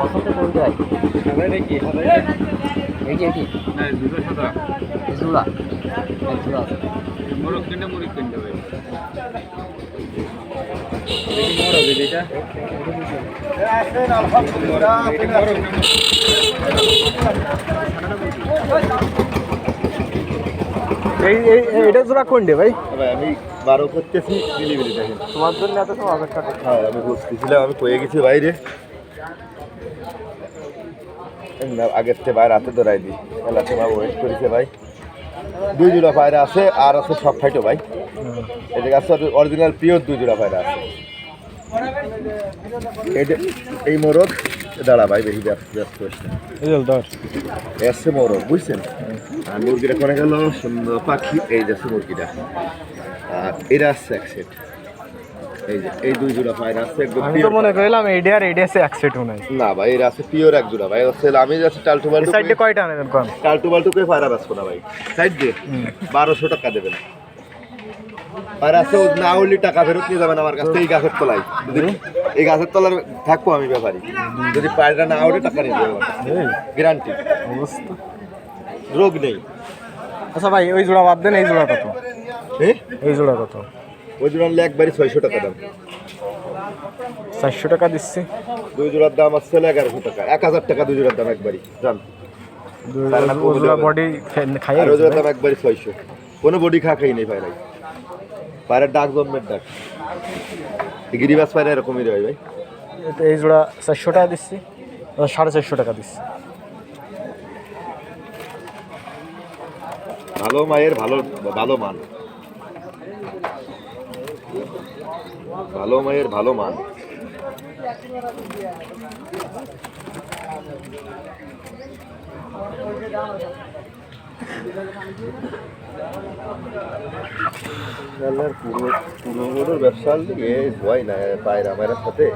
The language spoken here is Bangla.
পছন্দ কোনটা ভাই? এই যে এটি জোড়া এক জোড়া আছে। মোরগ কিনতে মুরগ কিনতে ভাই এইটা জোড়া কোন ডে ভাই? আমি 12 করতেছি বিলিবিলি দেখেন। তোমার জন্য এত সময় অপেক্ষা করতে হ্যাঁ আমি বুঝতেছিলাম, আমি কয়ে গেছি বাইরে আগের থেকে বাইরে হাতে ধরাই দিই। এলাকে ভাই ওয়েট করেছে ভাই। 2 জোড়া পায়রা আছে আর আছে সব ফাইটো ভাই। এদিকে আছে অরিজিনাল পিওর 2 জোড়া পায়রা আছে। এই মোরগ দাঁড়া ভাই, বেশি ব্যস্ত হচ্ছে এসছে মোরগ বুঝছেন। আর মুরগিটা করে গেল সুন্দর পাখি, এই যাচ্ছে মুরগিটা। আর এরা আসছে এক সেট। এই যে এই 2 জোড়া পায়রা আছে একদম। আমি তো মনে করলাম এইডি আর এইডি আছে এক সেট নাই। না ভাই এরা আছে পিওর এক জোড়া ভাই। হচ্ছে আমি যাচ্ছি টালটু বালটু। সাইডে কয়টা নেবেন কোন? টালটু বালটু করে পায়রা বেচবো না ভাই। সাইড দিয়ে 1200 টাকা দেবেন। পায়রা আছে না হলে টাকা ফেরত নিয়ে যাবেন আমার কাছ থেকে। এই গাছের তলায় এই গাছের তলার থাকবো আমি ব্যাপারী। যদি পায়রা না হলে টাকা নিয়ে যাবো, গ্যারান্টি। অবস্থা রোগ নেই। আচ্ছা ভাই ওই জোড়া বাদ দেন, এই জোড়া কত? এই জোড়া কত? ওই জোড়া নিলে একবারই 600 টাকা দাম। 400 টাকা দিচ্ছি। 2 জোড়ার দাম আসছে 1100 টাকা। 1000 টাকা 2 জোড়ার দাম একবারই জান। ওই জোড়া বডি খাইয়ে আর ওই জোড়ার দাম একবারই 600। কোনো বডি খাই নেই পায়রাই। পায়রার ডাক জন্মের ডাক। গিরিবাস পায়রা এরকমই রয় ভাই। এই জোড়া 400 টাকা দিচ্ছি, 450 টাকা দিচ্ছি। ভালো মায়ের ভালো ভালো মান, ভালো মায়ের ভালো মান। পুরো পুরো ব্যবসা হয় না পায়রা আমার সাথে।